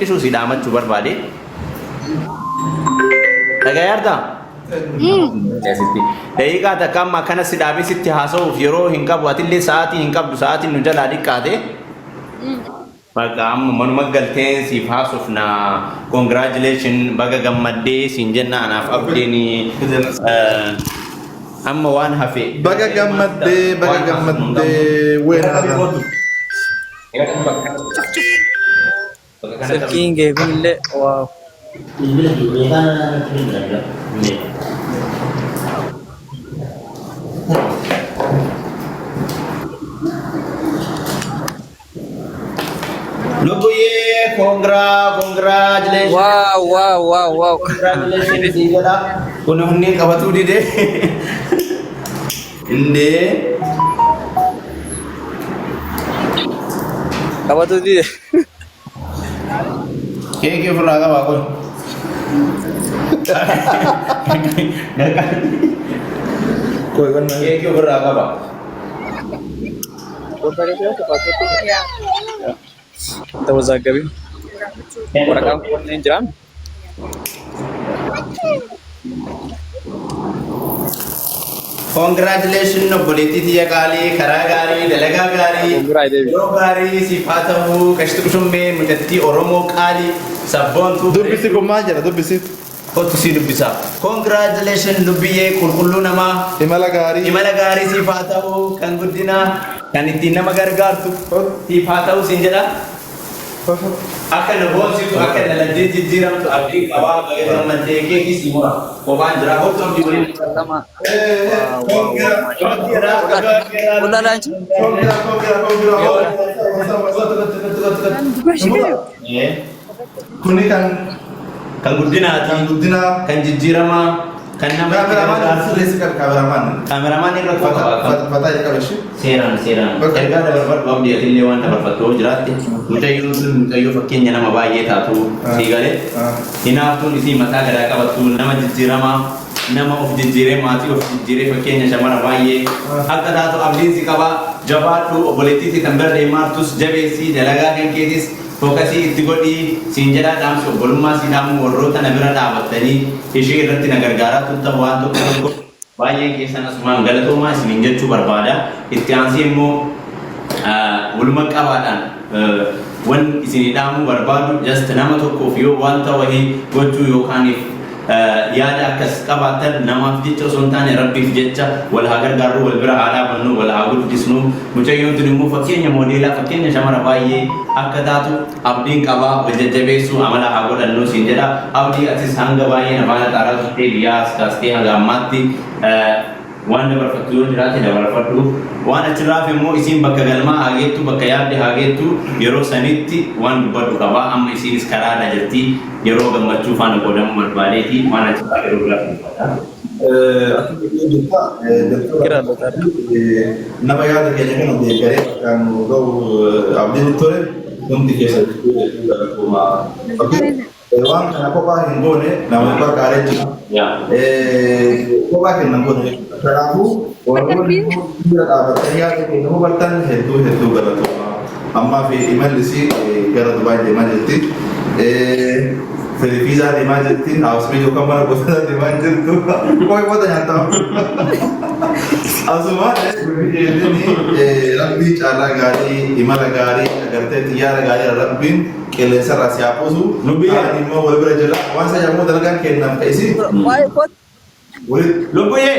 xiqqishu si dhaamachuu barbaade. Dhagayaarta? Daqiiqaa takka amma akkana si dhaabee sitti haasa'uuf yeroo hin qabu atillee sa'aatii hin qabdu sa'aatiin nu jalaa dhiqqaate. Bakka amma manuma galteen siif haasofna congratulation baga gammaddee siin jenna anaaf abdeeni amma waan hafe baga gammaddee weeraadha. Silkiin kee kunillee waaw. Lubuye congratulations. Wow. Congratulations dijala. Kun hunni qabatu dide. Inde. Qabatu dide. Keke furra qaba kun. Koi kan Keke furra qaba. Tawazagabin. Waraqaan kun hin jiran. Congratulations obboleettii tiyya qaalii karaa gaarii dalagaa gaarii yeroo gaarii siif haa ta'u qashtu qushummee mucattii Oromoo qaalii sabboontuu dubbisi kun maal jedha dubbisi. Kottu si dubbisa. Congratulations dubbiyyee qulqulluu namaa Imala gaarii siif haa ta'u kan guddinaa kan ittiin nama gargaartu siif haa ta'u siin jedha. Akka na boonsitu akka na laddee jijjiiramtu abdii qabaa baga gammaddee keekii si mura qophaan jira kottu abdii waliin. Kuni kan guddinaati kan jijjiiramaa kan nama kaameramaan irra fataa qabashi seeraan ergaa dabarfadhu abdii atillee waan dabarfattu jiraatte mucayyoo sun mucayyoo fakkeenya nama baay'ee taatu sii galee hinaaftuun isii mataa gadaa qabattu nama jijjiiramaa nama of jijjiiree maatii of jijjiiree fakkeenya shamara baay'ee akka taatu abdiin si qaba jabaadhu obboleettiitti kan bira deemaartus jabeessii dalagaa kan keetis fookasii itti godhii siin jedhaa dhaamsi obbolummaa si dhaamu warroota na bira dhaabattanii ishee irratti na gargaaraa turtan waan tokko baay'een keessan asumaan galatoomaa isiniin jechuu barbaada itti aansee immoo walumaa qabaadhaan wan isinii dhaamuu barbaadu just nama tokkoof yoo wanta wahii gochuu yookaaniif yaada akkas qabaatan namaaf jecha osoo hin taane rabbiif jecha wal haa gargaarru wal bira haa dhaabannu wal haa guddisnu mucayyoon tun immoo fakkeenya moodeelaa fakkeenya shamara baay'ee akka taatu abdiin qabaa wal jajjabeessuu amala haa godhannu siin jedha abdii atis hanga baay'ee nafaana xaaraa turtee biyyaa as kaastee hanga ammaatti waan dabarfattu yoo jiraate dabarfadhu waan achirraaf immoo isiin bakka galmaa haageettu bakka yaadde haageettu yeroo sanitti waan dubbadhu qabaa amma isiinis karaadha jirti yeroo gammachuu faana qoodamuu barbaadeeti waan achirraa yeroo biraaf dubbata. Nama yaada keenya kana deeggaree kan ga'u abdiin ture hundi keessatti waan kana kophaa hin goone nama barbaadee jira. Kophaa kennan goone kanaafuu warroonni bira dhaabbatanii yaada keenya hubattan hedduu galatoomaa. Ammaa fi imalli gara Dubaay deemaa jirti. Fiizaa deemaa jirti. Hawaasni yookaan mana gosoota deemaa jirtu. Kophee wanta nyaatamu. Asuma rabbii caalaa gaarii imala gaarii agartee xiyyaara gaarii rabbiin qilleensa irraa si haafuusu. Immoo wal bira jira waan isa yommuu dalagaan kennaaf ta'isi. Lubbuyee.